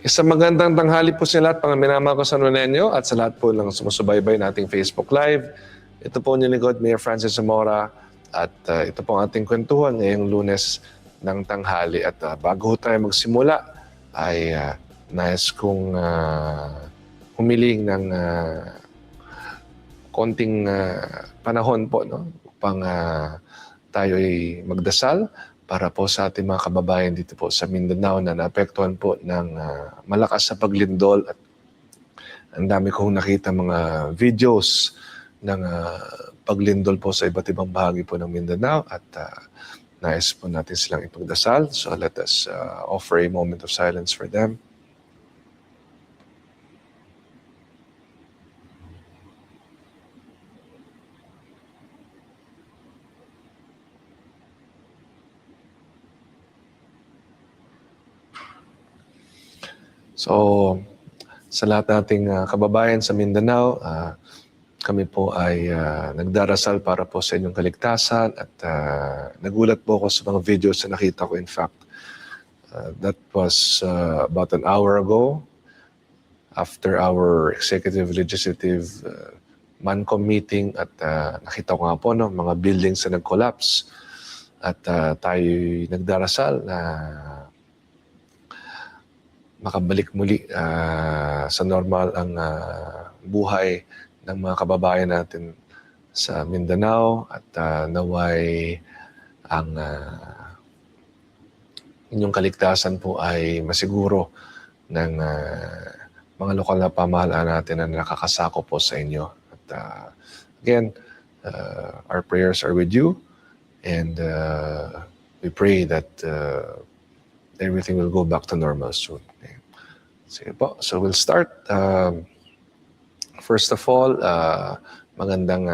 Isang magandang tanghali po sa lahat, mga minamahal ko sa Nonenyo at sa lahat po ng sumusubaybay nating Facebook Live. Ito po ang lingkod, Mayor Francis Zamora, at ito po ang ating kwentuhan ngayong Lunes ng tanghali. At bago tayo magsimula, ay nais kong humiling ng konting panahon po, no? Upang tayo ay magdasal para po sa ating mga kababayan dito po sa Mindanao na naapektuhan po ng malakas na paglindol. At ang dami kong nakita mga videos ng paglindol po sa iba't ibang bahagi po ng Mindanao at nais po natin silang ipagdasal. So let us offer a moment of silence for them. So, sa lahat nating kababayan sa Mindanao, kami po ay nagdarasal para po sa inyong kaligtasan at nagulat po ako sa mga videos na nakita ko. In fact, that was about an hour ago after our executive legislative MANCOM meeting at nakita ko nga po mga buildings na nag-collapse at tayo nagdarasal na makabalik muli sa normal ang buhay ng mga kababayan natin sa Mindanao at naway ang inyong kaligtasan po ay masiguro ng mga lokal na pamahalaan natin na nakakasako po sa inyo. At again, our prayers are with you and we pray that everything will go back to normal soon. Sige po. So we'll start. First of all, magandang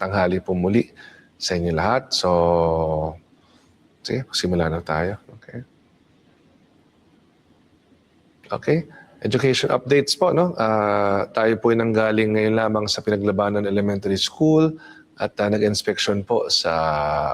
tanghali po muli sa inyo lahat. So, sige, simula na tayo. Okay. Education updates po, no? Tayo po ay nanggaling ngayon lamang sa Pinaglabanan Elementary School at nag-inspection po sa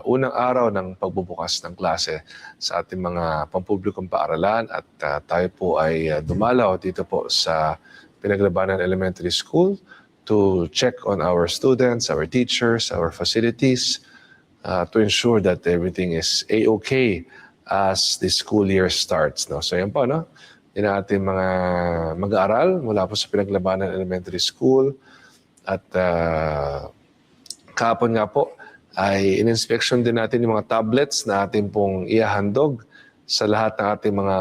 unang araw ng pagbubukas ng klase sa ating mga pampublikong paaralan at tayo po ay dumalaw dito po sa Pinaglabanan Elementary School to check on our students, our teachers, our facilities to ensure that everything is A-okay as the school year starts. No? So yan po, no? Yan ang ating mga mag-aaral mula po sa Pinaglabanan Elementary School at kahapon nga po ay in-inspection din natin yung mga tablets na ating pong ihahandog sa lahat ng ating mga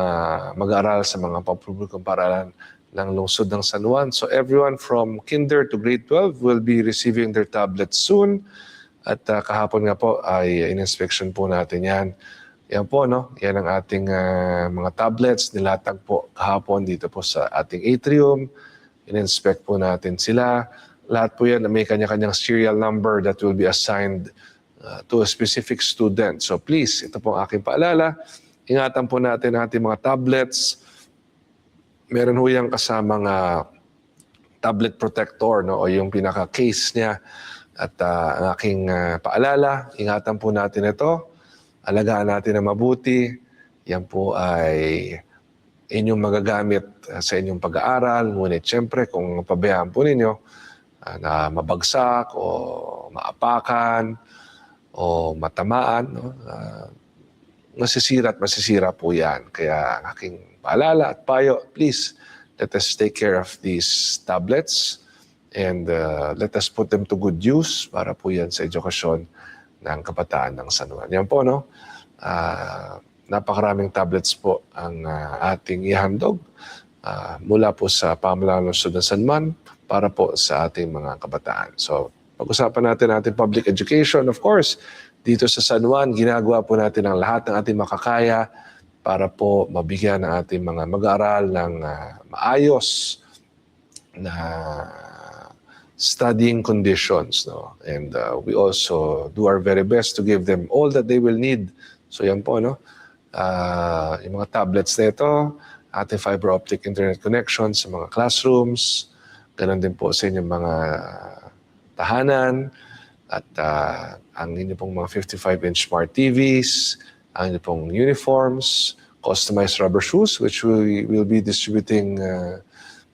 mag-aaral sa mga pampublikong paaralan ng lungsod ng San Juan. So everyone from kinder to grade 12 will be receiving their tablets soon. At kahapon nga po ay in-inspection po natin yan. Yan po, no? Yan ang ating mga tablets. Nilatag po kahapon dito po sa ating atrium. In-inspect po natin sila. Lahat po yan may kanya-kanyang serial number that will be assigned to a specific student. So please, ito po ang aking paalala. Ingatan po natin ang ating mga tablets. Meron ho yung kasamang tablet protector, no? O yung pinaka-case niya. At ang aking paalala, ingatan po natin ito. Alagaan natin na mabuti. Yan po ay inyong magagamit sa inyong pag-aaral. Ngunit siyempre, kung pabayaan po ninyo, na mabagsak o maapakan o matamaan, no? Masisira at masisira po yan. Kaya ang aking paalala at payo, please, let us take care of these tablets and let us put them to good use para po yan sa edukasyon ng kabataan ng San Juan. Yan po, no? Napakaraming tablets po ang ating ihandog mula po sa pamahalaan ng lungsod ng San Juan para po sa ating mga kabataan. So, pag-usapan natin ating public education. Of course, dito sa San Juan, ginagawa po natin ang lahat ng ating makakaya para po mabigyan ng ating mga mag-aaral ng maayos na studying conditions. No? And we also do our very best to give them all that they will need. So, yan po, no? Yung mga tablets na ito, ating fiber optic internet connection sa mga classrooms, ganon din po sa inyong mga tahanan at ang inyong pong mga 55-inch smart TVs, ang inyong pong uniforms, customized rubber shoes, which we will be distributing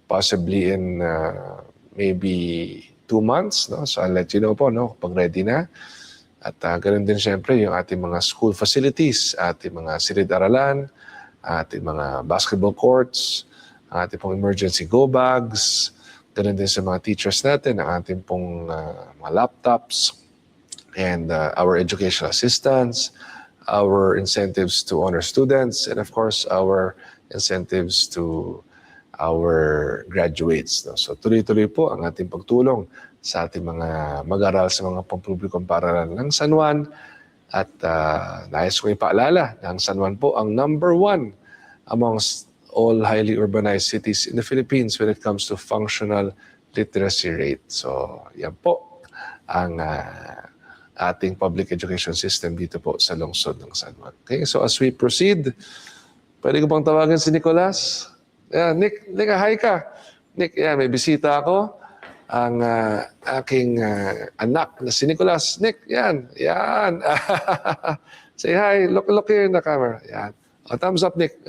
possibly in maybe 2 months. No? So I'll let you know po kapag ready na. At ganun din siyempre yung ating mga school facilities, ating mga silid-aralan, ating mga basketball courts, ating pong emergency go bags, ganun din sa mga teachers natin, ang ating pong mga laptops, and our educational assistants, our incentives to honor students, and of course, our incentives to our graduates. No? So tuloy-tuloy po ang ating pagtulong sa ating mga mag-aral sa mga pampublikong paaralan ng San Juan. At nais ko ipaalala na ang San Juan po ang #1 amongst all highly urbanized cities in the Philippines when it comes to functional literacy rate. So yan po ang ating public education system dito po sa lungsod ng San Juan. Okay, so as we proceed, pwede ko bang tawagin si Nicolas? Nick, hi ka. Nick, may bisita ako. Ang aking anak na si Nicolas. Nick, yan. Say hi. Look here in the camera. Yan. Thumbs up, Nick.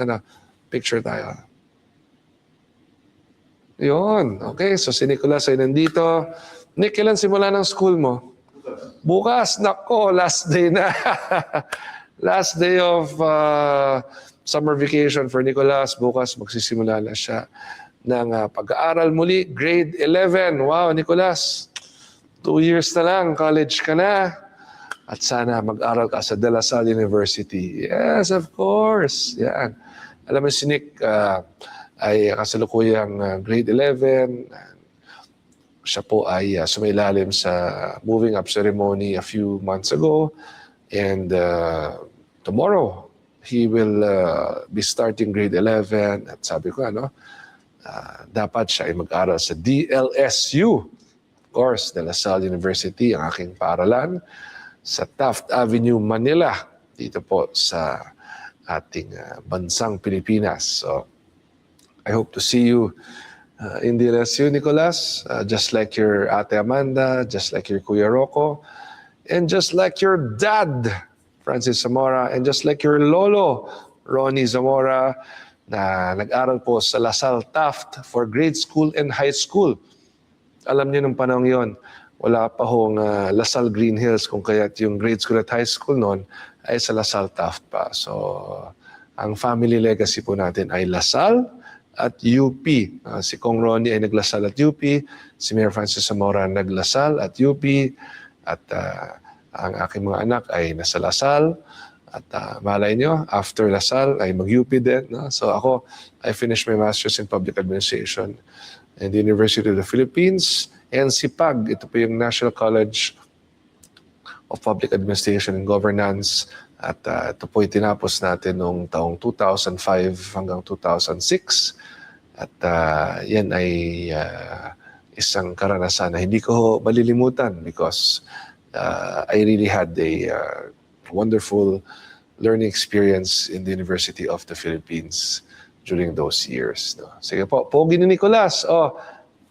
Picture tayo. Yun. Okay, so si Nicolas ay nandito. Nick, kailan simula ng school mo? Bukas. Nako, last day na. Last day of summer vacation for Nicolas. Bukas magsisimula na siya ng pag-aaral muli, grade 11. Wow, Nicolas, 2 years na lang, college ka na. At sana mag-aral ka sa De La Salle University. Yes, of course. Yan. Alam mo si Nick ay kasalukuyang grade 11. Siya po ay sumailalim sa moving up ceremony a few months ago. And tomorrow, he will be starting grade 11. At sabi ko, dapat siya ay mag-aral sa DLSU. Of course, De La Salle University, ang aking paaralan, sa Taft Avenue, Manila, dito po sa ating bansang Pilipinas. So, I hope to see you in DLSU, Nicolas, just like your Ate Amanda, just like your Kuya Rocco, and just like your dad, Francis Zamora, and just like your lolo, Ronnie Zamora, na nag-aral po sa La Salle Taft for grade school and high school. Alam niyo nung panahon yon, wala pa hong La Salle Green Hills, kung kaya't yung grade school at high school noon ay sa La Salle Taft pa. So, ang family legacy po natin ay La Salle at UP. Si Kong Ronnie ay nag-La Salle at UP, si Mayor Francis Zamora nag-La Salle at UP, at ang aking mga anak ay nasa La Salle. At malay nyo, after La Salle ay mag-UP din. No? So ako, I finished my Master's in Public Administration in the University of the Philippines. And NCPAG, ito po yung National College of Public Administration and Governance. At ito po tinapos natin noong taong 2005 hanggang 2006. At yan ay isang karanasan na hindi ko malilimutan because I really had a wonderful learning experience in the University of the Philippines during those years. No? Sige po, pogi ni Nicolas.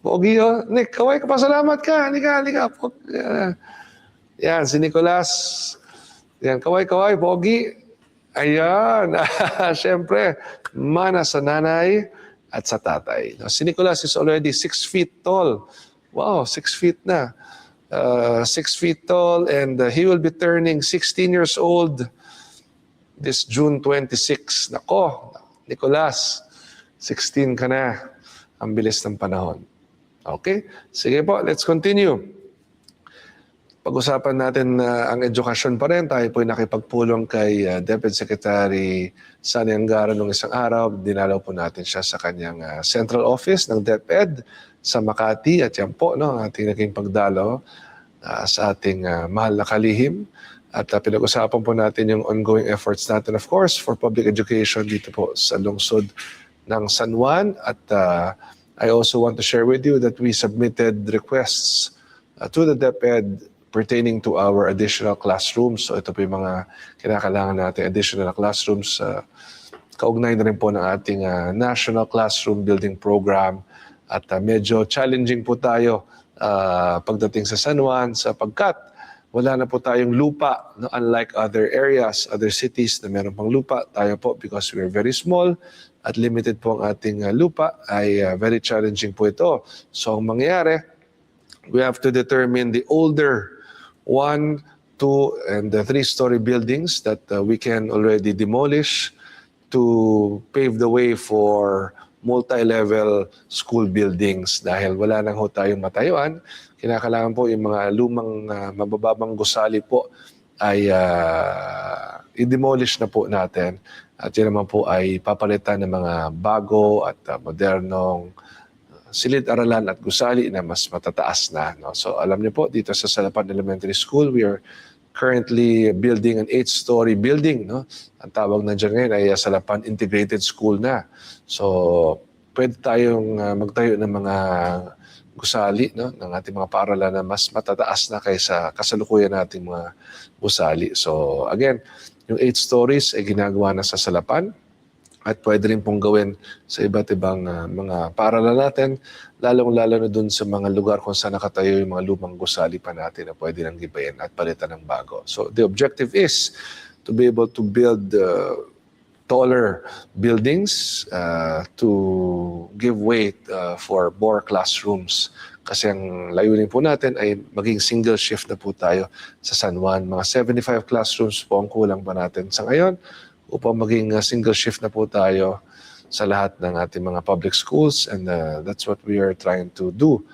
Pogi, Nick, kaway ka pa, salamat ka. Halika. Yan, si Nicolas. Yan, kaway, pogi. Ayan, siyempre, mana sa nanay at sa tatay. No? Si Nicolas is already 6 feet tall. Wow, 6 feet na. 6 feet tall, and he will be turning 16 years old this June 26. Nako, Nicolas, 16 ka na. Ang bilis ng panahon. Okay? Sige po, let's continue. Pag-usapan natin ang edukasyon pa rin. Tayo po ay nakipagpulong kay Deputy Secretary Sani Angara noong isang araw. Dinalaw po natin siya sa kanyang central office ng DepEd sa Makati. At yan po, ang ating naging pagdalaw sa ating mahal na kalihim. At pinag-usapan po natin yung ongoing efforts natin, of course, for public education dito po sa lungsod ng San Juan. At I also want to share with you that we submitted requests to the DepEd pertaining to our additional classrooms. So ito po yung mga kinakailangan natin, additional classrooms. Kaugnay na rin po ng ating National Classroom Building Program. At medyo challenging po tayo pagdating sa San Juan sapagkat wala na po tayong lupa, no? Unlike other areas, other cities na meron pang lupa, tayo po because we're very small at limited po ang ating lupa ay very challenging po ito. So ang mangyayari, we have to determine the older 1, 2, and the 3-story buildings that we can already demolish to pave the way for multi-level school buildings. Dahil wala nang ho tayong matayuan, kinakailangan po yung mga lumang mabababang gusali po ay i-demolish na po natin. At yun naman po ay papalitan ng mga bago at modernong silid-aralan at gusali na mas matataas na. No? So alam niyo po, dito sa Salapan Elementary School, we are currently building an 8-story building. No? Ang tawag na dyan ngayon ay Salapan Integrated School na. So pwede tayong magtayo ng mga gusali, no? Ng ating mga paaralan na mas matataas na kaysa kasalukuyan nating mga gusali. So again, yung 8 stories ay ginagawa na sa Salapan. At pwede rin pong gawin sa iba't ibang mga paaralan natin, lalong-lalo na dun sa mga lugar kung saan nakatayo yung mga lumang gusali pa natin na pwede nang gibayin at palitan ng bago. So the objective is to be able to build taller buildings to give way for more classrooms. Kasi ang layunin po natin ay maging single shift na po tayo sa San Juan. Mga 75 classrooms po ang kulang pa natin sa ngayon upang maging single shift na po tayo sa lahat ng ating mga public schools, and that's what we are trying to do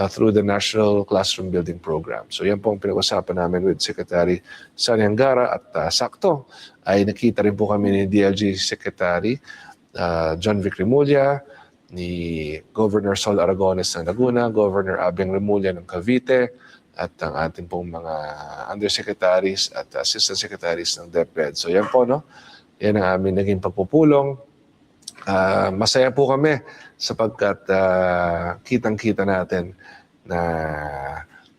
through the National Classroom Building Program. So yan po ang pinag-usapan namin with Secretary Sani Angara, at sakto ay nakita rin po kami ni DLG Secretary John Vic Remulla, ni Governor Sol Aragones ng Laguna, Governor Abing Remulla ng Cavite, at ang ating pong mga undersecretaries at assistant secretaries ng DepEd. So yan po, no? Yan ang aming naging pagpupulong. Masaya po kami sapagkat kitang-kita natin na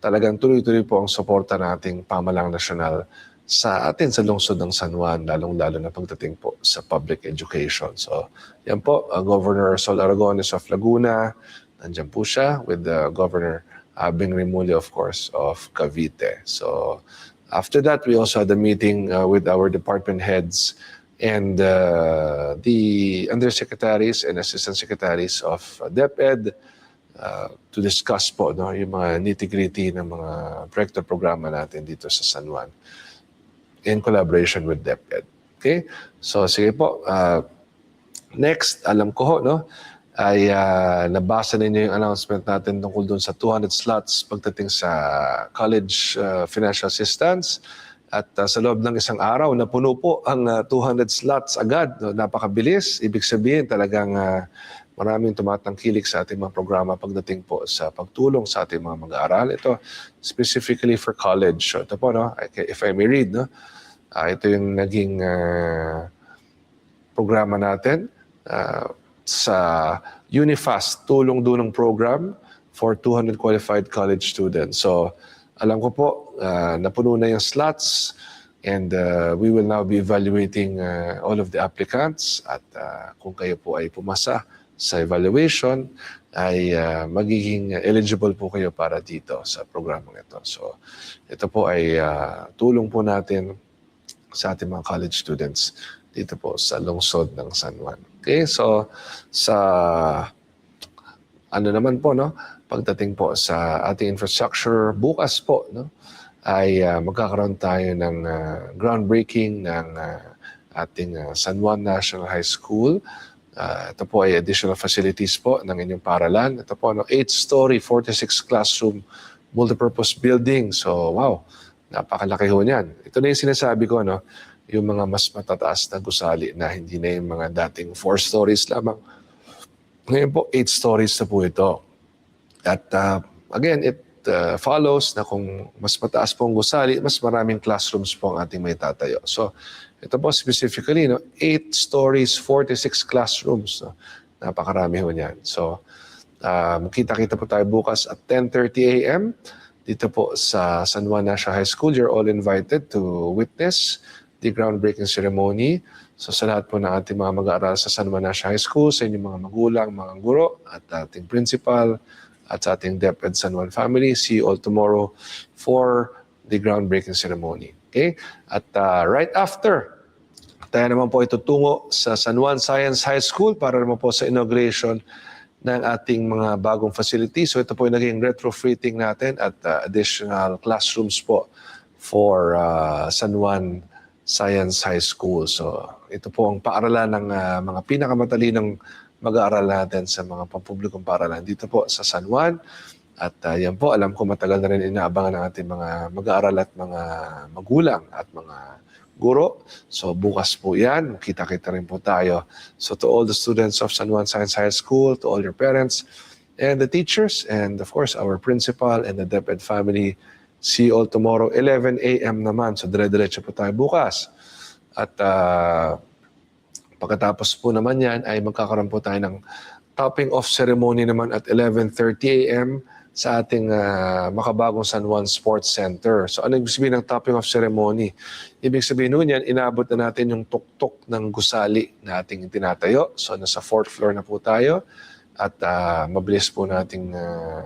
talagang tuloy-tuloy po ang suporta ng ating pamahalang nasyonal sa atin sa lungsod ng San Juan, lalong-lalo na pagdating po sa public education. So yan po, Governor Sol Aragones of Laguna, nandiyan po siya with Governor Abing Remulla, of course, of Cavite. So after that, we also had a meeting with our department heads and the undersecretaries and assistant secretaries of DepEd to discuss po, no, yung mga nitty-gritty ng mga proyekto programa natin dito sa San Juan in collaboration with DepEd. Okay? So sige po, next, alam ko ho, no, ay nabasa ninyo yung announcement natin tungkol dun sa 200 slots pagdating sa college financial assistance. At sa loob ng isang araw, napuno po ang 200 slots agad. No? Napakabilis. Ibig sabihin talagang maraming tumatangkilik sa ating mga programa pagdating po sa pagtulong sa ating mga mag-aaral. Ito specifically for college. So, ito po, no? If I may read, no? Ito yung naging programa natin sa UniFast, tulong-dunong program for 200 qualified college students. So, alam ko po, napuno na yung slots, and we will now be evaluating all of the applicants, at kung kayo po ay pumasa sa evaluation, ay magiging eligible po kayo para dito sa programang ito. So, ito po ay tulong po natin sa ating mga college students dito po sa lungsod ng San Juan. Okay, so sa ano naman po, no, pagdating po sa ating infrastructure, bukas po, no, ay magkakaroon tayo ng groundbreaking ng ating San Juan National High School. Ito po ay additional facilities po ng inyong paaralan. Ito po, no, 8-story, 46 classroom multipurpose building. So wow, napakalaki ho niyan. Ito na yung sinasabi ko, no, yung mga mas matataas na gusali na hindi na yung mga dating 4 stories lamang. Ngayon po, 8 stories na po ito. At again, it follows na kung mas mataas po ang gusali, mas maraming classrooms po ang ating may tatayo. So, ito po specifically, no, 8 stories, 46 classrooms. No? Napakarami ho niyan. So, kita-kita po tayo bukas at 10:30 a.m. dito po sa San Juan National High School. You're all invited to witness the groundbreaking ceremony. So sa lahat po ng ating mga mag-aaral sa San Juan National High School, sa inyong mga magulang, mga guro, at ating principal, at sa ating DepEd San Juan family, see you all tomorrow for the groundbreaking ceremony. Okay? At right after, tayo naman po itutungo sa San Juan Science High School para naman po sa inauguration ng ating mga bagong facilities. So ito po yung naging retrofitting natin at additional classrooms po for San Juan Science High School. So ito po ang paaralan ng mga pinakamatalinang mag-aaral natin sa mga pampublikong paaralan dito po sa San Juan. At yan po, alam ko matagal na rin inaabangan ng ating mga mag-aaral at mga magulang at mga guro. So bukas po yan, kita-kita rin po tayo. So to all the students of San Juan Science High School, to all your parents and the teachers, and of course our principal and the DepEd family, see you all tomorrow, 11 a.m. naman. So dire-diretso po tayo bukas. At pagkatapos po naman yan, ay magkakaroon po tayo ng topping off ceremony naman at 11:30 a.m. sa ating makabagong San Juan Sports Center. So ano ibig sabihin ng topping off ceremony? Ibig sabihin nun yan, inabot na natin yung tuktok ng gusali na ating tinatayo. So nasa 4th floor na po tayo at mabilis po nating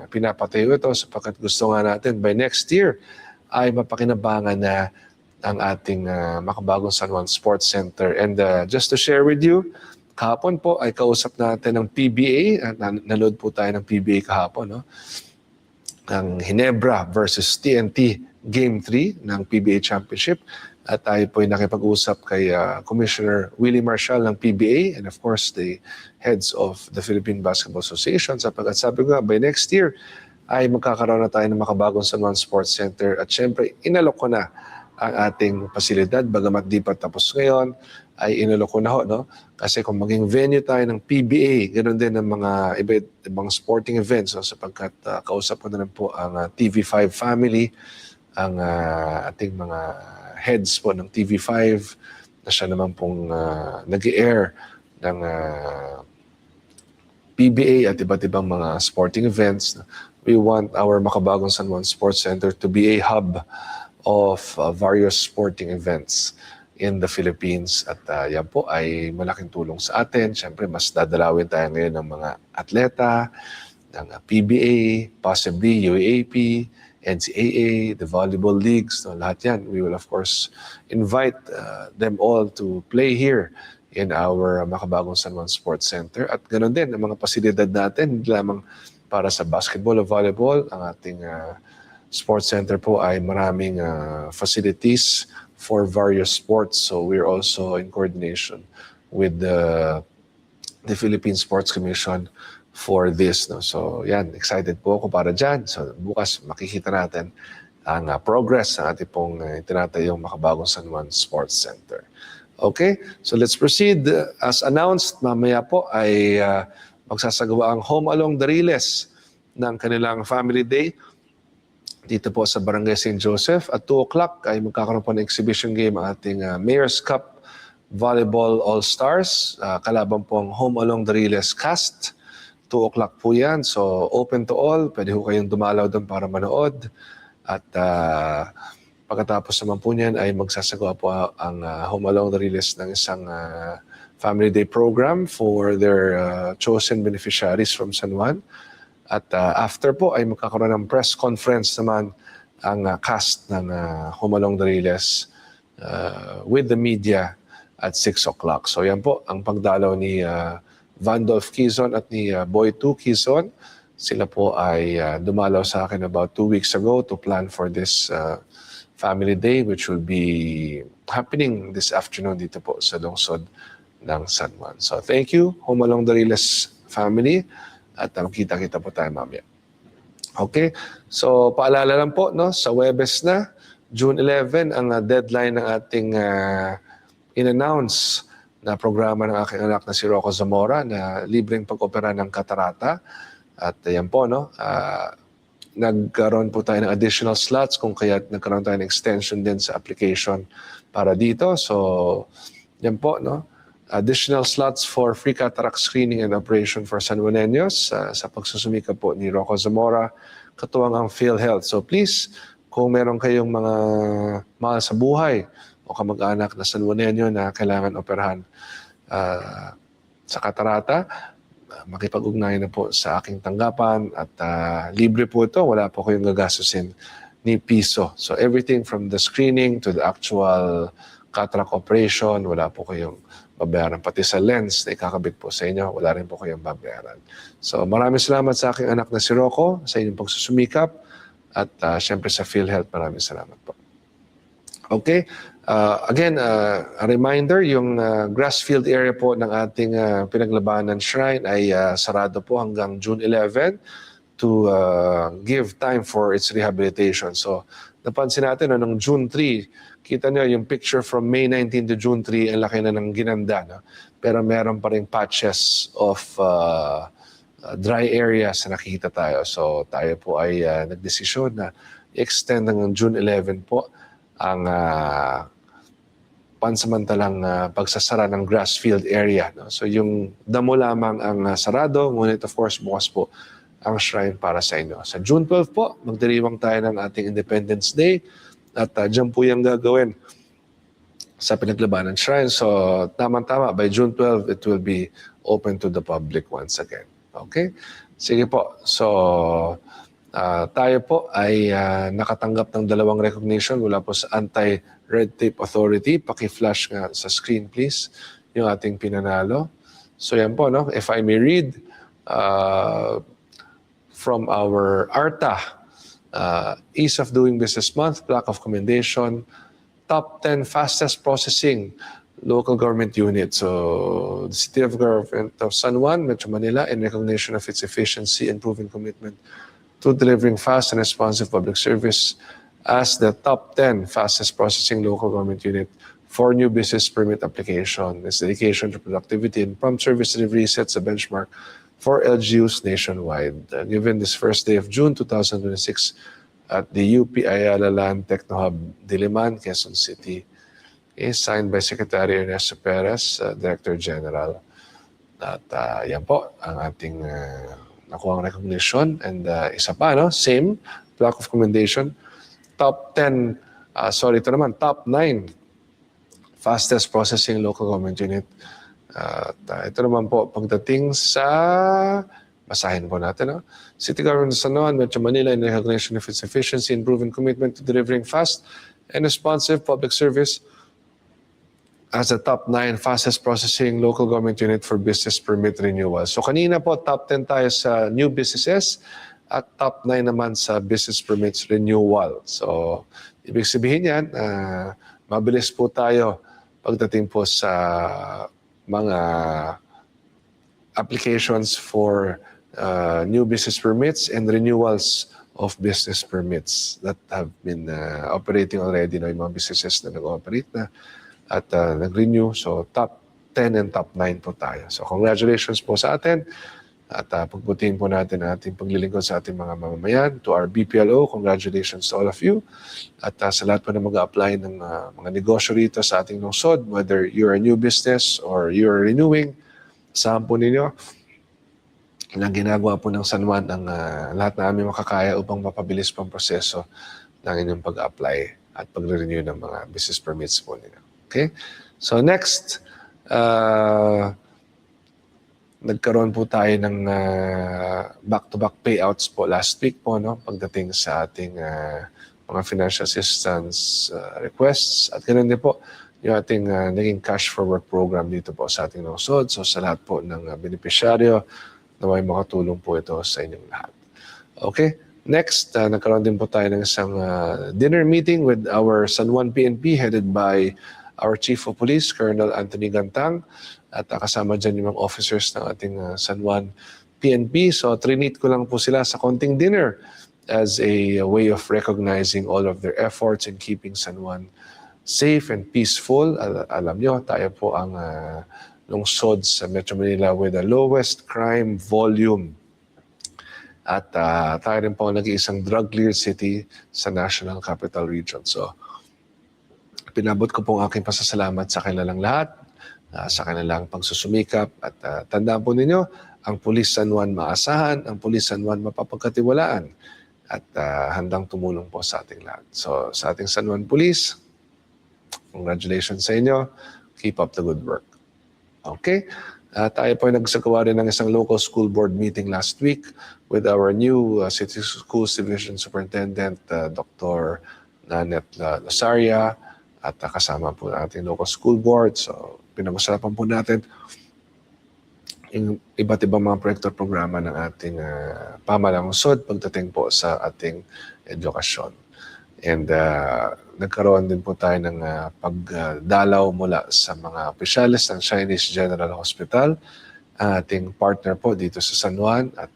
pinapatayo ito sapagkat gusto nga natin by next year ay mapakinabangan na ang ating makabagong San Juan Sports Center. And just to share with you, kahapon po ay kausap natin ng PBA. Nanood po tayo ng PBA kahapon, no? Ang Ginebra versus TNT Game 3 ng PBA Championship. At tayo po ay nakipag-usap kay Commissioner Willie Marshall ng PBA and of course the heads of the Philippine Basketball Association. Sapagkat sabi ko nga, by next year ay magkakaroon na tayo ng makabagong San Juan Sports Center. At syempre, inalok ko na ang ating pasilidad. Bagamat di pa tapos ngayon, ay inalok ko na ho, no? Kasi kung maging venue tayo ng PBA, ganoon din ng mga ibang sporting events, no? Sapagkat kausap ko na rin po ang TV5 family, ang ating mga heads po ng TV5 na siya naman pong nag-i-air ng PBA at iba't ibang mga sporting events. We want our makabagong San Juan Sports Center to be a hub of various sporting events in the Philippines. At yan po ay malaking tulong sa atin. Siyempre, mas dadalawin tayo ngayon ng mga atleta, ng PBA, possibly UAAP, NCAA, the volleyball leagues, no, lahat yan. We will of course invite them all to play here in our makabagong San Juan Sports Center. At ganoon din, ang mga pasilidad natin, hindi lamang para sa basketball o volleyball, ang ating sports center po ay maraming facilities for various sports. So we're also in coordination with the Philippine Sports Commission for this. No? So yan, excited po ako para dyan. So bukas makikita natin ang progress ng ating pong tinatayong makabagong San Juan Sports Center. Okay, so let's proceed. As announced, mamaya po ay magsasagawa ang Home Along the Riles ng kanilang Family Day dito po sa Barangay St. Joseph. At 2 o'clock ay magkakaroon po ng exhibition game ang ating Mayor's Cup Volleyball All-Stars. Kalaban po ang Home Along the Riles cast. 2 o'clock po yan. So open to all. Pwede po kayong dumalaw doon para manood. At pagkatapos naman po niyan ay magsasagawa po ang Home Along the Riles ng isang Family Day program for their chosen beneficiaries from San Juan. At after po ay magkakaroon ng press conference naman ang cast ng Home Along the Riles with the media at 6 o'clock. So yan po ang pagdalaw ni Vandolph Quizon at ni Boy 2 Quizon. Sila po ay dumalaw sa akin about 2 weeks ago to plan for this Family Day which will be happening this afternoon dito po sa lungsod ng San Juan. So thank you, Home Along the Riles family. At kita-kita po tayo mamaya. Okay, so paalala lang po, no, sa Huwebes na, June 11, ang deadline ng ating in-announce na programa ng aking anak na si Rocco Zamora na libreng pag-opera ng katarata. At yan po, no, nagkaroon po tayo ng additional slots kung kaya nagkaroon tayo ng extension din sa application para dito. So, yan po, no, additional slots for free cataract screening and operation for San Juaneños sa pagsusumika po ni Rocco Zamora, katuwang ang PhilHealth. So please, kung meron kayong mga mahal sa buhay o kamag-anak na San Juaneño na kailangan operahan sa katarata, makipag-ugnayan na po sa aking tanggapan at libre po ito. Wala po kayong gagastusin ni piso. So everything from the screening to the actual cataract operation, wala po kayong babayaran. Pati sa lens na ikakabit po sa inyo, wala rin po kayong babayaran. So maraming salamat sa aking anak na si Rocco sa inyong pagsusumikap at syempre sa PhilHealth, maraming salamat po. Okay, again, a reminder, yung Grassfield area po ng ating pinaglabanan shrine ay sarado po hanggang June 11 to give time for its rehabilitation. So napansin natin noong June 3, kita nyo yung picture from May 19 to June 3, ang laki na ng ginanda. No? Pero meron pa rin patches of dry areas na nakikita tayo. So tayo po ay nagdesisyon na i-extend hanggang June 11 po ang pansamantalang pagsasara ng Grassfield area. No? So yung damo lamang ang sarado, ngunit of course bukas po ang shrine para sa inyo. Sa June 12 po, magdiriwang tayo ng ating Independence Day at dyan po yung gagawin sa pinaglabanan shrine. So tama-tama, by June 12, it will be open to the public once again. Okay? Sige po. So tayo po ay nakatanggap ng 2 recognition mula po sa Anti-Red Tape Authority. Paki-flash nga sa screen please yung ating pinanalo. So yan po, no? If I may read, from our ARTA, Ease of Doing Business Month, Plaque of Commendation, Top 10 Fastest Processing Local Government Unit. So the City of Government of San Juan, Metro Manila, in recognition of its efficiency and proven commitment to delivering fast and responsive public service as the top 10 fastest processing local government unit for new business permit application. Its dedication to productivity and prompt service delivery sets a benchmark for LGUs nationwide. Given this first day of June 2026 at the UP Ayala Land Techno Hub, Diliman, Quezon City, is signed by Secretary Ernesto Perez, Director General. At yan po ang ating nakuha recognition. And isa pa, no? Same, plaque of commendation. Top 10, ito naman, top 9 fastest processing local government unit. Ito naman po, pagdating sa, basahin po natin, no? City Government of San Juan, Metro Manila, in recognition of its efficiency and proven commitment to delivering fast and responsive public service as the top 9 fastest processing local government unit for business permit renewal. So kanina po, top 10 tayo sa new businesses at top 9 naman sa business permits renewal. So ibig sabihin yan, mabilis po tayo pagdating po sa mga applications for new business permits and renewals of business permits that have been operating already. No? Yung mga businesses na nag-operate na at nag-renew. So top 10 and top 9 po tayo. So congratulations po sa atin at pagbutiin po natin ang ating paglilingkod sa ating mga mamamayan. To our BPLO, congratulations to all of you. At sa lahat po na mag-apply ng mga negosyo rito sa ating lungsod, whether you're a new business or you're renewing, saan po ninyo na ginagawa po ng San Juan ang lahat na aming makakaya upang mapabilis pang proseso ng inyong pag-apply at pag-renew ng mga business permits po ninyo. Okay? So next, nagkaroon po tayo ng back-to-back payouts po last week po, no? Pagdating sa ating mga financial assistance requests. At ganoon din po yung ating naging cash for work program dito po sa ating lungsod. So sa lahat po ng beneficiaryo, naway makatulong po ito sa inyong lahat. Okay, next, nagkaroon din po tayo ng isang dinner meeting with our San Juan PNP headed by our Chief of Police, Colonel Anthony Gantang. At kasama dyan yung mga officers ng ating San Juan PNP. So trinit ko lang po sila sa konting dinner as a way of recognizing all of their efforts in keeping San Juan safe and peaceful. Alam nyo, tayo po ang lungsod sa Metro Manila with the lowest crime volume. At tayo rin po ang nag-iisang drug-cleared city sa National Capital Region. So, pinabot ko po ang aking pasasalamat sa kanilang lahat, sa kanilang pagsusumikap. At tandaan po ninyo, ang Police San Juan maasahan, ang Police San Juan mapapagkatiwalaan. At handang tumulong po sa ating lahat. So, sa ating San Juan Police, congratulations sa inyo. Keep up the good work. Okay? Tayo po ay nagsagawa rin ng isang local school board meeting last week with our new City Schools Division Superintendent, Dr. Nanet Lasaria, at kasama po ang ating local school board. So, pinag-usapan po natin yung iba't ibang mga proyekto at programa ng ating pamahalang lungsod pagdating po sa ating edukasyon. And nagkaroon din po tayo ng pagdalaw mula sa mga opisyalis ng Chinese General Hospital, ating partner po dito sa San Juan. At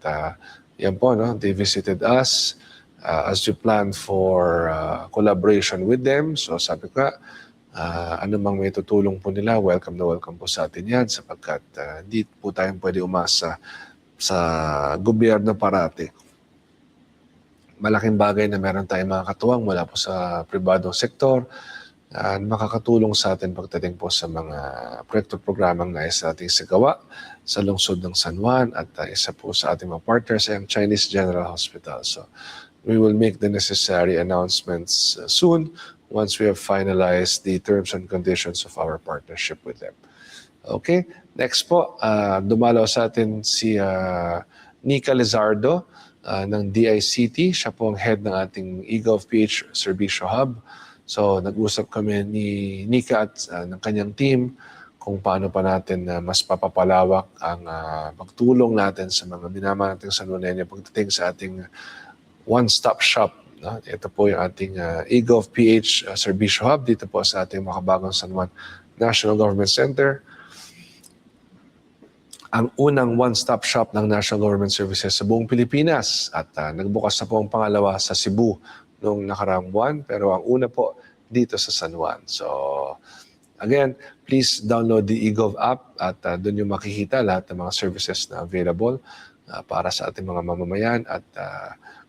yan po, no, they visited us as we plan for collaboration with them. So sabi ko, anumang may tutulong po nila, welcome na welcome po sa atin yan sapagkat hindi po tayong pwede umasa sa gobyerno parati. Malaking bagay na meron tayong mga katuwang mula po sa pribadong sektor makakatulong sa atin pagdating po sa mga proyekto programang nais nating sagawa sa lungsod ng San Juan at isa po sa ating mga partners ay ang Chinese General Hospital. So we will make the necessary announcements soon once we have finalized the terms and conditions of our partnership with them. Okay, next po, dumalaw sa atin si Nika Lizardo ng DICT. Siya po ang head ng ating eGovPH Servicio Hub. So nag-usap kami ni Nika at ng kanyang team kung paano pa natin mas papapalawak ang pagtulong natin sa mga minamahal nating Sanjuanenyo pagdating sa ating one-stop shop. Ito po yung ating eGovPH Servicio Hub dito po sa ating makabagong San Juan National Government Center. Ang unang one-stop shop ng National Government Services sa buong Pilipinas at nagbukas na po ang pangalawa sa Cebu noong nakaraang buwan pero ang una po dito sa San Juan. So again, please download the eGov app at doon yung makikita lahat ng mga services na available para sa ating mga mamamayan at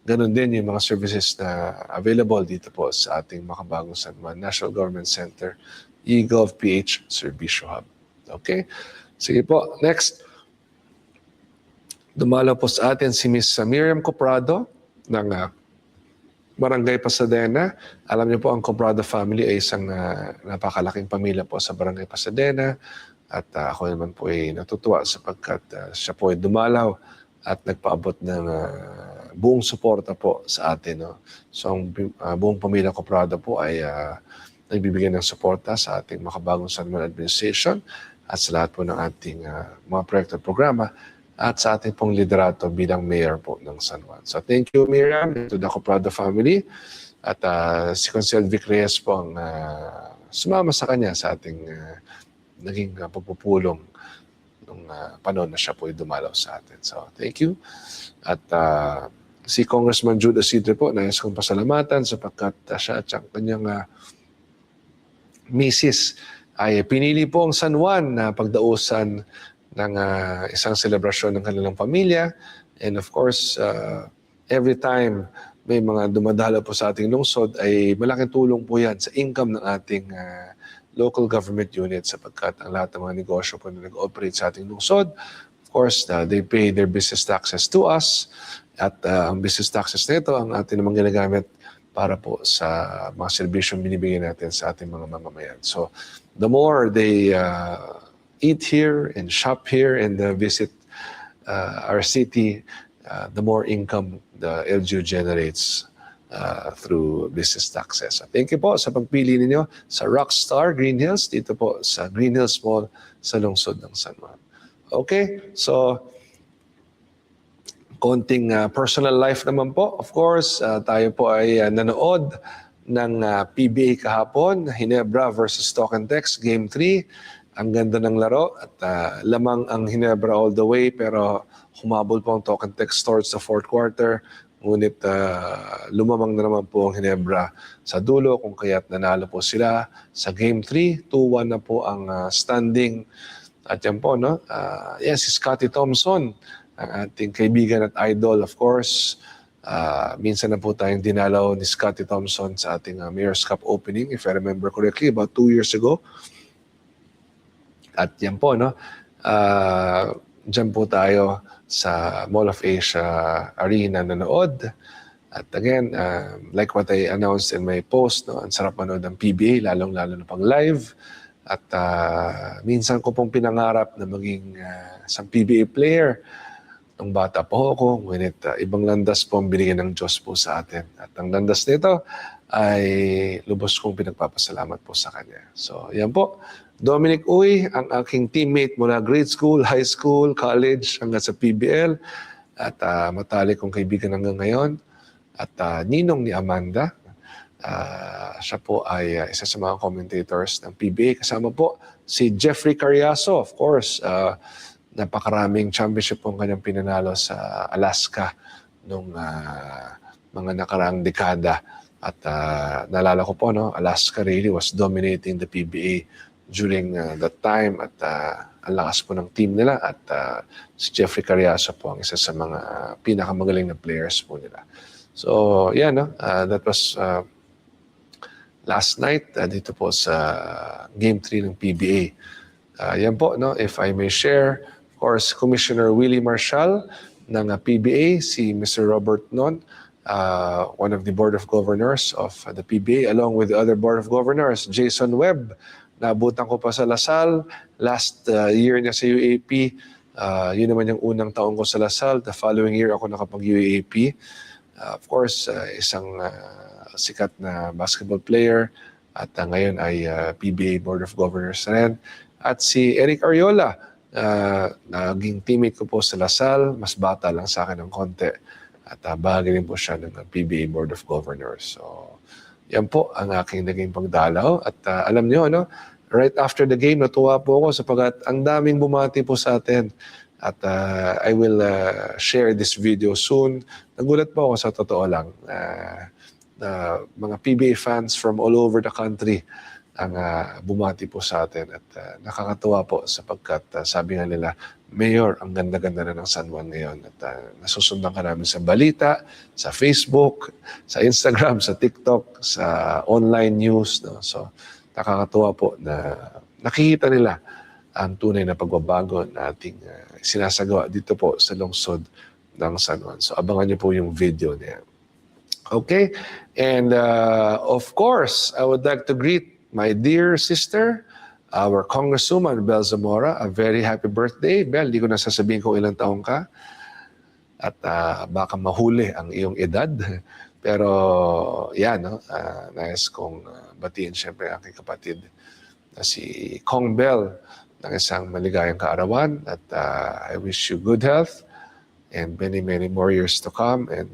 ganun din yung mga services na available dito po sa ating makabagong San Juan National Government Center eGovPH Servicio Hub. Okay? Sige po, next. Dumalaw po sa atin si Miss Miriam Coprado ng Barangay Pasadena. Alam niyo po, ang Coprado family ay isang napakalaking pamilya po sa Barangay Pasadena. At ako naman po ay natutuwa sapagkat siya po ay dumalaw at nagpaabot ng buong suporta po sa atin. No? So ang buong pamilya Coprado po ay nagbibigay ng suporta sa ating makabagong San Juan Administration at sa lahat po ng ating mga proyekto at programa at sa ating pong liderato bilang mayor po ng San Juan. So thank you Miriam, to the Coprado family at si Consel Vic Reyes po ang sumama sa kanya sa ating naging pagpupulong nung panahon na siya po ay dumalaw sa atin. So thank you. At si Congressman Jude Asidre po, nais kong pasalamatan sapagkat siya at siyang kanyang misis ay pinili po ang San Juan na pagdausan ng isang selebrasyon ng kanilang pamilya. And of course, every time may mga dumadalo po sa ating lungsod ay malaking tulong po yan sa income ng ating local government unit sapagkat ang lahat ng mga negosyo po na nag-operate sa ating lungsod, of course, they pay their business taxes to us at ang business taxes nito ang ating namang ginagamit para po sa mga serbisyong binibigyan natin sa ating mga mamamayan. So, the more they eat here and shop here and visit our city, the more income the LGU generates through business taxes. Thank you po sa pagpili ninyo sa Rockstar Green Hills, dito po sa Green Hills Mall sa lungsod ng San Juan. Okay, so konting personal life naman po. Of course, tayo po ay nanood ng PBA kahapon, Ginebra versus Tokentex, Game 3. Ang ganda ng laro at lamang ang Ginebra all the way pero humabol po ang Tokentex towards the fourth quarter. Ngunit lumamang na naman po ang Ginebra sa dulo kung kaya't nanalo po sila sa Game 3. 2-1 na po ang standing. At yan po, no? Yes, si Scottie Thompson, ang ating kaibigan at idol, of course. Minsan na po tayong dinalaw ni Scottie Thompson sa ating Mayor's Cup opening, if I remember correctly, about 2 years ago. At yan po, no? Diyan po tayo sa Mall of Asia Arena nanood. At again, like what I announced in my post, no, ang sarap manood ng PBA, lalong-lalo na pang live. At minsan ko pong pinangarap na maging isang PBA player nung bata po ako, ngunit ibang landas po ang binigyan ng Diyos po sa atin. At ang landas nito ay lubos kong pinagpapasalamat po sa Kanya. So, yan po. Dominic Uy, ang aking teammate mula grade school, high school, college, hanggang sa PBL. At matalik kong kaibigan hanggang ngayon. At ninong ni Amanda. Siya po ay isa sa mga commentators ng PBA. Kasama po si Jeffrey Carriazo, of course. Napakaraming championship po ang kanyang pinanalo sa Alaska nung mga nakaraang dekada. At naalala ko po, no, Alaska really was dominating the PBA during that time. At ang lakas po ng team nila. At si Jeffrey Carriazo po ang isa sa mga pinakamagaling na players po nila. So, yeah, no, that was last night dito po sa Game 3 ng PBA. Yan po, no, if I may share, of course, Commissioner Willie Marshall ng PBA, si Mr. Robert Non, one of the Board of Governors of the PBA, along with the other Board of Governors, Jason Webb. Naabutan ko pa sa Lasal. Last year niya sa UAP, yun naman yung unang taon ko sa Lasal. The following year ako nakapag-UAP. Of course, isang sikat na basketball player at ngayon ay PBA Board of Governors na rin. At si Eric Ariola, naging teammate ko po sa Lasal, mas bata lang sa akin ng konti. At bahagi rin po siya ng PBA Board of Governors. So, yan po ang aking naging pagdalaw. At alam niyo, no, right after the game, natuwa po ako sapagat ang daming bumati po sa atin. At I will share this video soon. Nagulat po ako sa totoo lang. Mga PBA fans from all over the country ang bumati po sa atin at nakakatuwa po sapagkat sabi nga nila, Mayor, ang ganda-ganda na ng San Juan ngayon at nasusundan ka namin sa balita, sa Facebook, sa Instagram, sa TikTok, sa online news. No? So, nakakatuwa po na nakikita nila ang tunay na pagbabago na ating sinasagawa dito po sa lungsod ng San Juan. So, abangan niyo po yung video niya. Okay, and of course, I would like to greet my dear sister, our Congresswoman Bel Zamora. A very happy birthday. Bel, di ko na sasabihin kung ilang taong ka. At baka mahuli ang iyong edad. Pero yan, no? Nais kong batiin siyempre ang aking kapatid na si Kong Bel ng isang maligayang kaarawan. At I wish you good health and many, many more years to come. And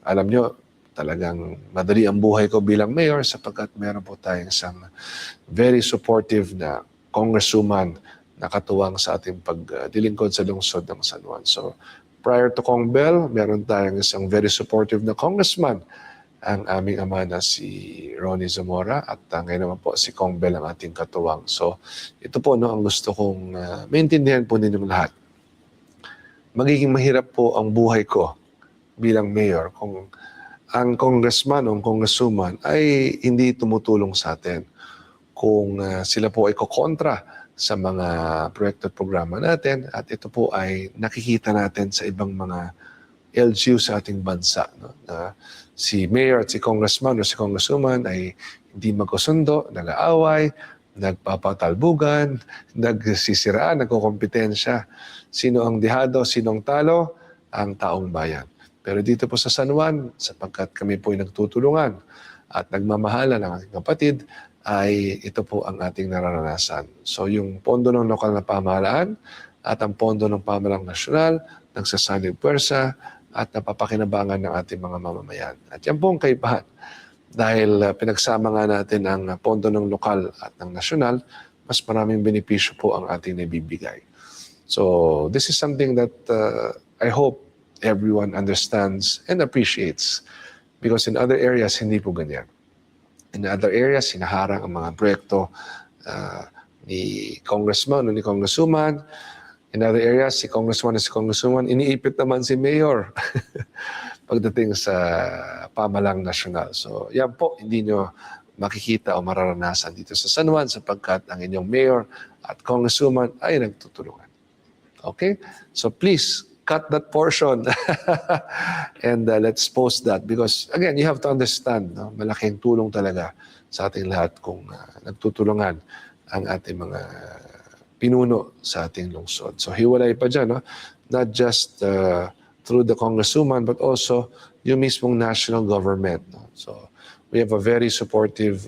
alam nyo, talagang madali ang buhay ko bilang mayor sapagkat meron po tayong isang very supportive na congresswoman na katuwang sa ating pagdilingkod sa lungsod ng San Juan. So prior to Kong Bel, meron tayong isang very supportive na congressman, ang aming ama na si Ronnie Zamora at ngayon naman po si Kong Bel ang ating katuwang. So ito po, no, ang gusto kong maintindihan po ninyong lahat. Magiging mahirap po ang buhay ko bilang mayor kung ang congressman o ang congresswoman ay hindi tumutulong sa atin. Kung sila po ay kokontra sa mga proyekto at programa natin at ito po ay nakikita natin sa ibang mga LGU sa ating bansa. No? Na si mayor at si congressman o si congresswoman ay hindi magkasundo, nag-aaway, nagpapatalbugan, nagsisiraan, nagkukompetensya. Sino ang dihado, sino ang talo? Ang taong bayan. Pero dito po sa San Juan, sapagkat kami po ay nagtutulungan at nagmamahala ng aking kapatid, ay ito po ang ating nararanasan. So yung pondo ng lokal na pamahalaan at ang pondo ng pamahalang nasyonal, nagsasanib puwersa at napapakinabangan ng ating mga mamamayan. At yan po ang kaibahan. Dahil pinagsama nga natin ang pondo ng lokal at ng nasyonal, mas maraming benepisyo po ang ating nabibigay. So this is something that I hope everyone understands and appreciates because in other areas hindi po ganyan. In other areas hinaharang ang mga proyekto ni congressman o ni congresswoman. In other areas si congressman o si congresswoman iniipit naman si mayor pagdating sa pamahalang nasyonal. So yan po, hindi nyo makikita o mararanasan dito sa San Juan sapagkat ang inyong mayor at congresswoman ay nagtutulungan. Okay? So please, cut that portion and let's post that because again, you have to understand, no? Malaking tulong talaga sa ating lahat kung nagtutulungan ang ating mga pinuno sa ating lungsod. So hiwalay pa dyan, no? Not just through the congresswoman, but also yung mismong national government. No? So we have a very supportive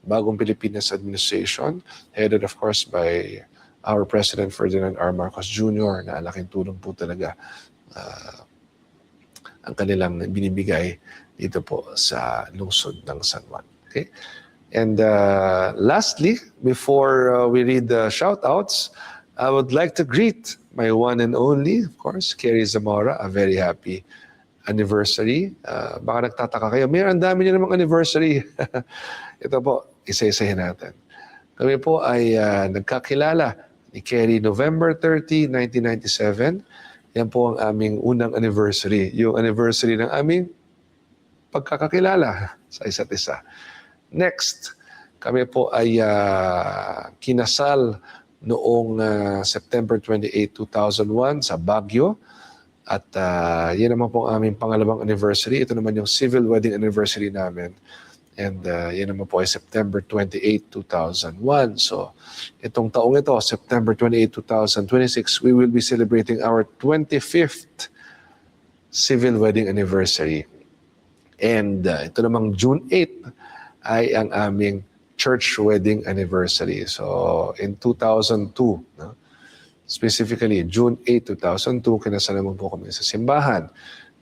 Bagong Pilipinas administration, headed of course by our President Ferdinand R. Marcos Jr. na laking tulong po talaga ang kanilang binibigay dito po sa lungsod ng San Juan. Okay? And lastly, before we read the shout-outs, I would like to greet my one and only, of course, Kerry Zamora, a very happy anniversary. Baka nagtataka kayo, ang dami niyo namang anniversary. Ito po, isa-isahin natin. Kami po ay nagkakilala ni Kerry November 30, 1997. Yan po ang aming unang anniversary. Yung anniversary ng aming pagkakakilala sa isa't isa. Next, kami po ay kinasal noong September 28, 2001 sa Baguio. At yan naman po ang aming pangalawang anniversary. Ito naman yung civil wedding anniversary namin. And yan naman po ay September 28, 2001. So itong taong ito, September 28, 2026, we will be celebrating our 25th civil wedding anniversary. And ito namang June 8 ay ang aming church wedding anniversary. So in 2002, no? Specifically June 8, 2002, kinasal naman po kami sa simbahan.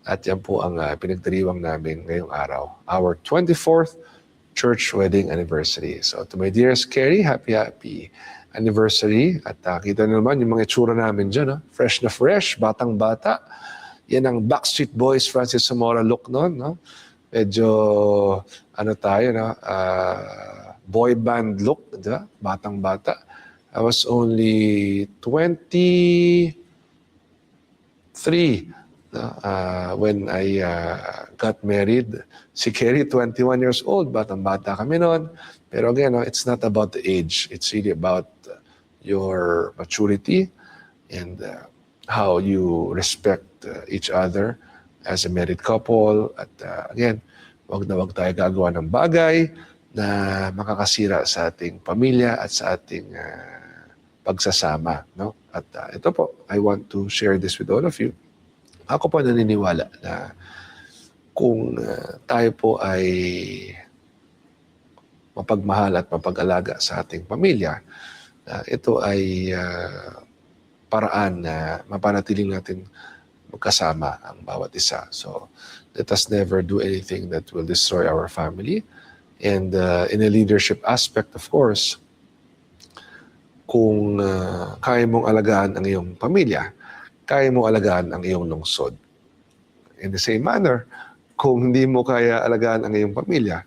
At yan po ang pinagdiriwang namin ngayong araw. Our 24th church wedding anniversary. So to my dearest Kerry, happy anniversary. At kita naman yung mga itsura namin dyan. Fresh na fresh, batang-bata. Yan ang Backstreet Boys, Francis Zamora look noon. No? Medyo, tayo, no? Boy band look, diba? Batang-bata. I was only 23 when I got married. Si Kerry, 21 years old, batang-bata kami noon. Pero again, it's not about the age. It's really about your maturity and how you respect each other as a married couple. At again, wag na wag tayo gagawa ng bagay na makakasira sa ating pamilya at sa ating pagsasama. No? At ito po, I want to share this with all of you. Ako po naniniwala na kung tayo po ay mapagmahal at mapag-alaga sa ating pamilya, ito ay paraan na mapanatiling natin magkasama ang bawat isa. So let us never do anything that will destroy our family. And in a leadership aspect, of course, kung kaya mong alagaan ang iyong pamilya, kaya mong alagaan ang iyong lungsod. In the same manner, kung hindi mo kaya alagaan ang iyong pamilya,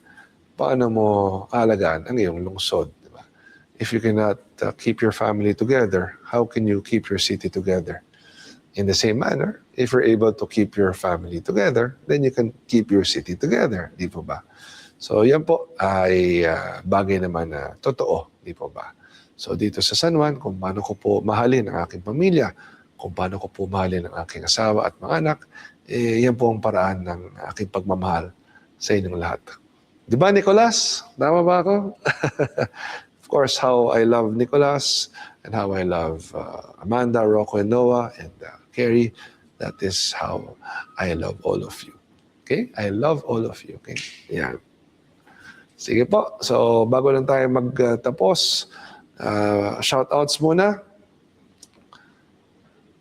paano mo alagaan ang iyong lungsod? Diba? If you cannot keep your family together, how can you keep your city together? In the same manner, if you're able to keep your family together, then you can keep your city together. Di po ba? So yan po ay bagay naman na totoo. Di po ba? So dito sa San Juan, kung paano ko po mahalin ang aking pamilya, kung paano ko po mahalin ang aking asawa at mga anak, yan po ang paraan ng aking pagmamahal sa inyong lahat. Di ba, Nicolas? Tama ba ako? Of course, how I love Nicolas and how I love Amanda, Rocco, and Noah, and Kerry, that is how I love all of you. Okay? I love all of you. Okay? Yan. Sige po. So, bago lang tayo magtapos, shoutouts muna.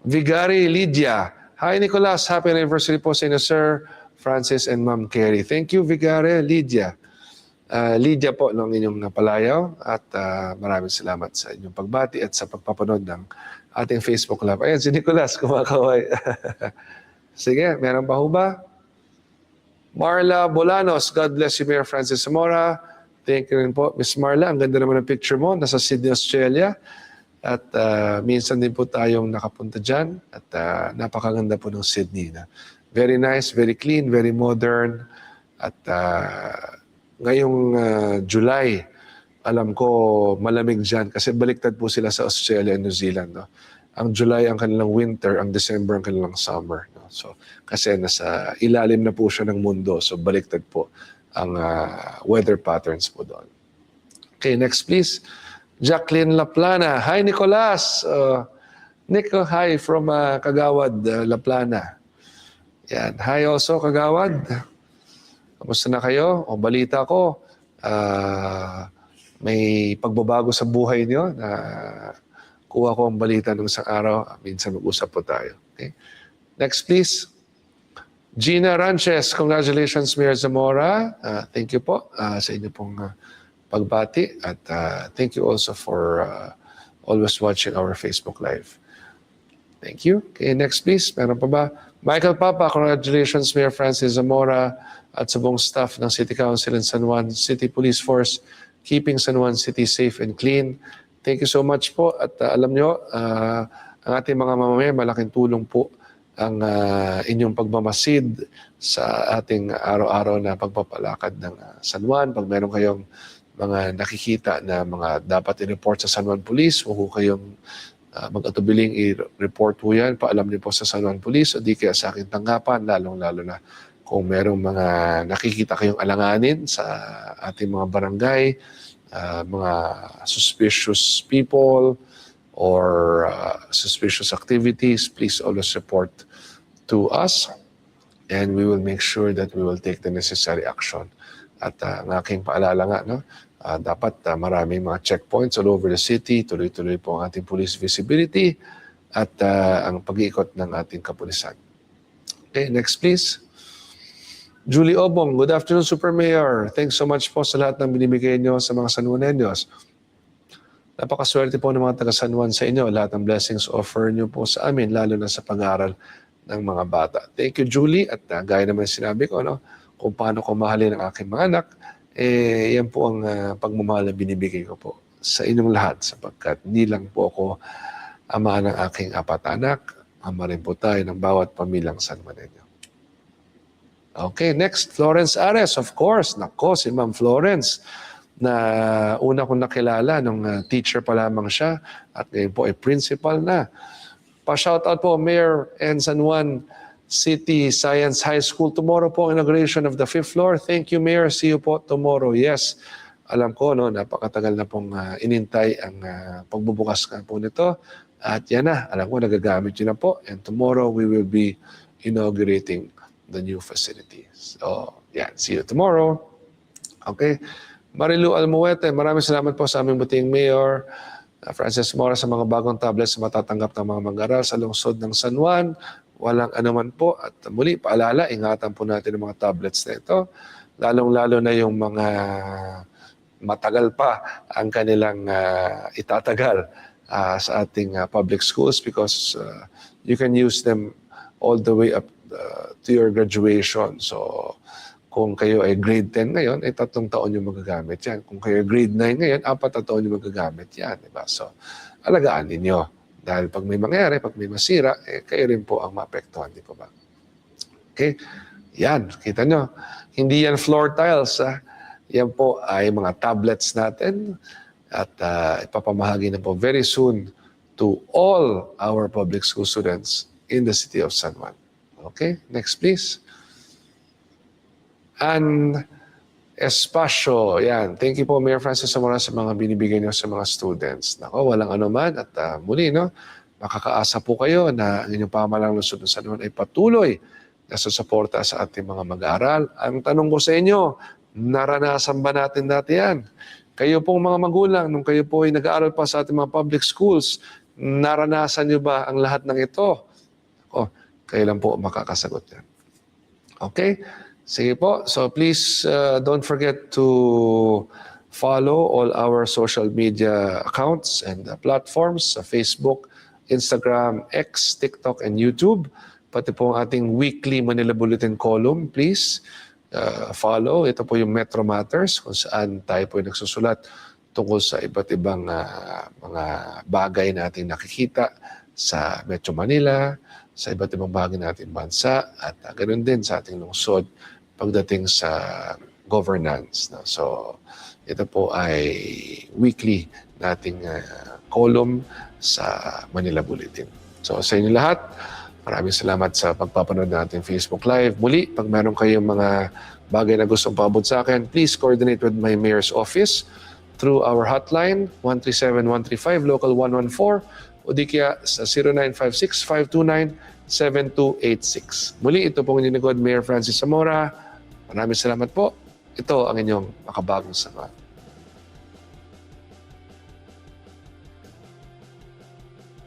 Vigari Lydia. Hi, Nicolas. Happy anniversary po sa inyo, Sir Francis and Ma'am Kerry. Thank you, Vigari Lydia. Lydia po ng inyong napalayaw at maraming salamat sa inyong pagbati at sa pagpapanood ng ating Facebook Live. Ayan, si Nicolas kumakaway. Sige, meron pa ho ba? Marla Bolanos. God bless you, Mayor Francis Zamora. Thank you rin po, Miss Marla. Ang ganda naman ng picture mo. Nasa Sydney, Australia. At minsan din po tayong nakapunta dyan. At napakaganda po ng Sydney. Very nice, very clean, very modern. At ngayong July, alam ko malamig dyan. Kasi baliktad po sila sa Australia and New Zealand. No? Ang July ang kanilang winter, ang December ang kanilang summer. No? So, kasi nasa ilalim na po siya ng mundo. So baliktad po ang weather patterns po doon. Okay, next please. Jacqueline Laplana. Hi, Nicolas. Nico, hi from Kagawad, Laplana. Yan. Hi also, Kagawad. Kamusta na kayo? O balita ko, may pagbabago sa buhay niyo. Kuha ko ang balita ng isang araw. Minsan mag-usap po tayo. Okay? Next, please. Gina Ranches, congratulations, Mayor Zamora. Thank you po sa inyo pong pagbati. At thank you also for always watching our Facebook Live. Thank you. Okay, next please. Meron pa ba? Michael Papa, congratulations, Mayor Francis Zamora at sa buong staff ng City Council and San Juan City Police Force, keeping San Juan City safe and clean. Thank you so much po. At alam nyo, ang ating mga mamamayan, malaking tulong po ang inyong pagmamasid sa ating araw-araw na pagpapalakad ng San Juan. Pag meron kayong mga nakikita na mga dapat i-report sa San Juan Police, huwag ko kayong mag-atubiling i-report po yan. Paalam niyo po sa San Juan Police o di kaya sa aking tanggapan, lalong-lalo na kung merong mga nakikita kayong alanganin sa ating mga barangay, mga suspicious people, or suspicious activities, please always report to us and we will make sure that we will take the necessary action. At ang aking paalala nga, no? Dapat maraming mga checkpoints all over the city, tuloy-tuloy po ang ating police visibility at ang pag-iikot ng ating kapulisan. Okay, next please. Julie Obong, good afternoon Super Mayor. Thanks so much po sa lahat ng binibigay nyo sa mga San Juaneños. Napakaswerte po ng mga taga San Juan sa inyo. Lahat ng blessings offer nyo po sa amin, lalo na sa pag-aaral ng mga bata. Thank you, Julie. At gaya naman sinabi ko, no, kung paano ko mahalin ang aking mga anak, yan po ang pagmamahal na binibigay ko po sa inyong lahat sapagkat hindi lang po ako ama ng aking 4 anak, ama rin po tayo ng bawat pamilyang San Juaneño. Okay, next, Florence Ares, of course. Nako, si Ma'am Florence na una kong nakilala nung teacher pa lamang siya at ngayon po ay principal na. Pa-shoutout po, Mayor and San Juan City Science High School. Tomorrow po, inauguration of the 5th floor. Thank you, Mayor. See you po tomorrow. Yes, alam ko, no, napakatagal na pong inintay ang pagbubukas nga po nito. At yan na, alam ko, nagagamit yun na po. And tomorrow, we will be inaugurating the new facility. So, yan. See you tomorrow. Okay. Marilu Almuete, maraming salamat po sa aming buting Mayor. Francis Mora sa mga bagong tablets na matatanggap ng mga mag-aral sa lungsod ng San Juan. Walang anuman po. At muli, paalala, ingatan po natin ang mga tablets na ito. Lalong-lalo na yung mga matagal pa ang kanilang itatagal sa ating public schools because you can use them all the way up to your graduation. So, kung kayo ay grade 10 ngayon, ay 3 taon yung magagamit yan. Kung kayo ay grade 9 ngayon, 4 na taon yung magagamit yan. Diba? So, alagaan ninyo. Dahil pag may mangyari, pag may masira, kayo rin po ang maapektuhan. Di po ba? Okay? Yan. Kita nyo. Hindi yan floor tiles. Yan po ay mga tablets natin. At ipapamahagi na po very soon to all our public school students in the city of San Juan. Okay? Next, please. And Espacio, yan. Thank you po, Mayor Francis Zamora, sa mga binibigay niyo sa mga students. Nako, walang anuman. At muli, no, makakaasa po kayo na ang inyong pamahalang lungsod ng San Juan ay patuloy na susuporta sa ating mga mag-aaral. Ang tanong ko sa inyo, naranasan ba natin dati yan? Kayo pong mga magulang, nung kayo po ay nag-aaral pa sa ating mga public schools, naranasan niyo ba ang lahat ng ito? O, kayo lang po makakasagot yan. Okay? Sige po. So please don't forget to follow all our social media accounts and platforms sa Facebook, Instagram, X, TikTok, and YouTube. Pati po ang ating weekly Manila Bulletin column, please follow. Ito po yung Metro Matters kung saan tayo po nagsusulat tungkol sa iba't ibang mga bagay na ating nakikita sa Metro Manila, sa iba't ibang bagay nating bansa at ganoon din sa ating lungsod pagdating sa governance. So, ito po ay weekly nating column sa Manila Bulletin. So, sa inyo lahat, maraming salamat sa pagpapanood natin Facebook Live. Muli, pag meron kayong mga bagay na gustong paabot sa akin, please coordinate with my mayor's office through our hotline 137-135 local 114 o di kaya sa 0956-529-7286. Muli, ito pong ininigod Mayor Francis Zamora. Maraming salamat po. Ito ang inyong makabagong samahan.